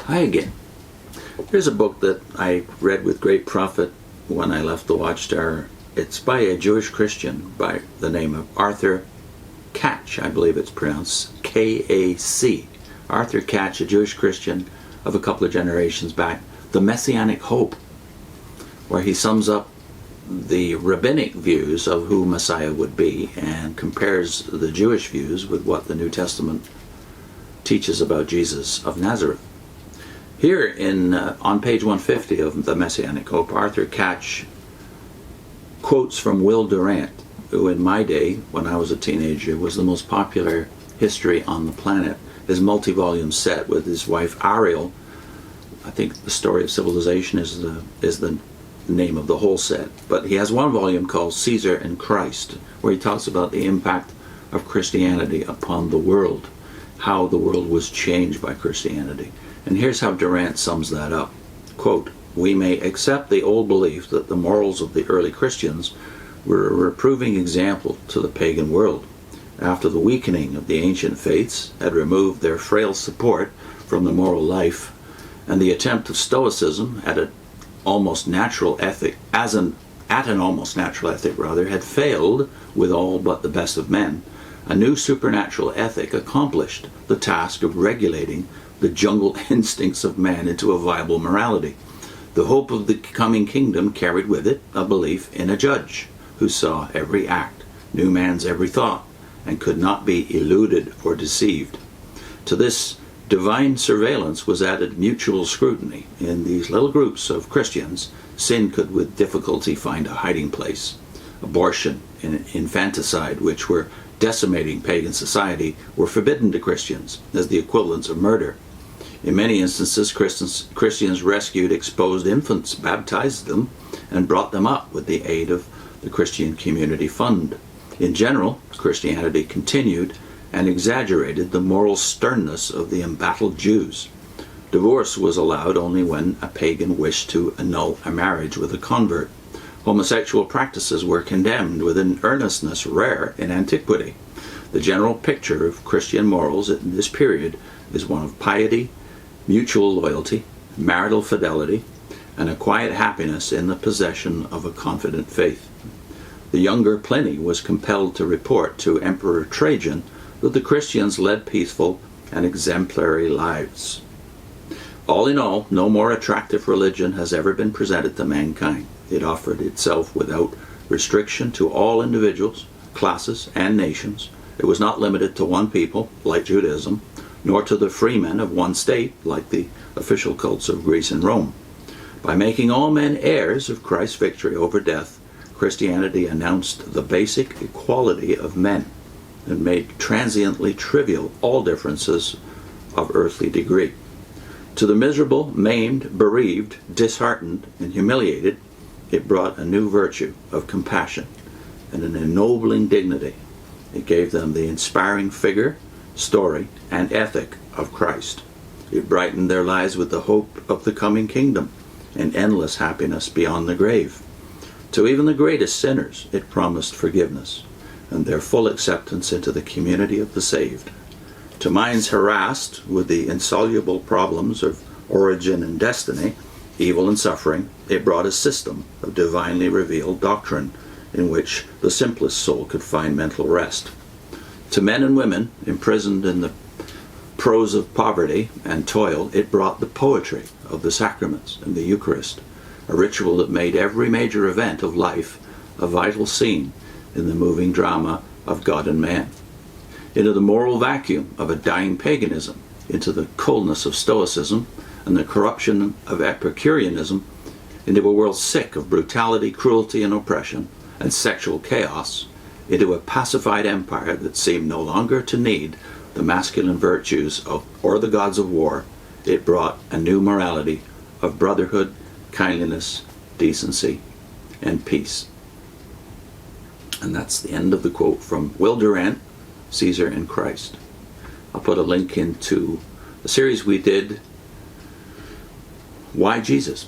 Hi again. Here's a book that I read with great profit when I left the Watchtower. It's by a Jewish Christian by the name of Arthur Katch, I believe it's pronounced K-A-C. Arthur Katch, a Jewish Christian of a couple of generations back. The Messianic Hope, where he sums up the rabbinic views of who Messiah would be and compares the Jewish views with what the New Testament teaches about Jesus of Nazareth. Here on page 150 of The Messianic Hope, Arthur Katch quotes from Will Durant, who in my day, when I was a teenager, was the most popular history on the planet. His multi-volume set with his wife Ariel, I think The Story of Civilization is the name of the whole set. But he has one volume called Caesar and Christ, where he talks about the impact of Christianity upon the world, how the world was changed by Christianity. And here's how Durant sums that up. Quote, "We may accept the old belief that the morals of the early Christians were a reproving example to the pagan world. After the weakening of the ancient faiths had removed their frail support from the moral life, and the attempt of Stoicism at an almost natural ethic had failed with all but the best of men, a new supernatural ethic accomplished the task of regulating the jungle instincts of man into a viable morality. The hope of the coming kingdom carried with it a belief in a judge who saw every act, knew man's every thought, and could not be eluded or deceived. To this divine surveillance was added mutual scrutiny. In these little groups of Christians, sin could with difficulty find a hiding place. Abortion and infanticide, which were decimating pagan society, were forbidden to Christians as the equivalents of murder. In many instances, Christians rescued exposed infants, baptized them, and brought them up with the aid of the Christian Community Fund. In general, Christianity continued and exaggerated the moral sternness of the embattled Jews. Divorce was allowed only when a pagan wished to annul a marriage with a convert. Homosexual practices were condemned with an earnestness rare in antiquity. The general picture of Christian morals in this period is one of piety, mutual loyalty, marital fidelity, and a quiet happiness in the possession of a confident faith. The younger Pliny was compelled to report to Emperor Trajan that the Christians led peaceful and exemplary lives. All in all, no more attractive religion has ever been presented to mankind. It offered itself without restriction to all individuals, classes, and nations. It was not limited to one people, like Judaism, nor to the freemen of one state, like the official cults of Greece and Rome. By making all men heirs of Christ's victory over death, Christianity announced the basic equality of men and made transiently trivial all differences of earthly degree. To the miserable, maimed, bereaved, disheartened, and humiliated, it brought a new virtue of compassion and an ennobling dignity. It gave them the inspiring figure, story, and ethic of Christ. It brightened their lives with the hope of the coming kingdom and endless happiness beyond the grave. To even the greatest sinners, it promised forgiveness and their full acceptance into the community of the saved. To minds harassed with the insoluble problems of origin and destiny, evil and suffering, it brought a system of divinely revealed doctrine in which the simplest soul could find mental rest. To men and women imprisoned in the prose of poverty and toil, it brought the poetry of the sacraments and the Eucharist, a ritual that made every major event of life a vital scene in the moving drama of God and man. Into the moral vacuum of a dying paganism, into the coldness of Stoicism and the corruption of Epicureanism, into a world sick of brutality, cruelty, and oppression, and sexual chaos, into a pacified empire that seemed no longer to need the masculine virtues or the gods of war, it brought a new morality of brotherhood, kindliness, decency, and peace. And that's the end of the quote from Will Durant, Caesar and Christ. I'll put a link into a series we did, Why Jesus?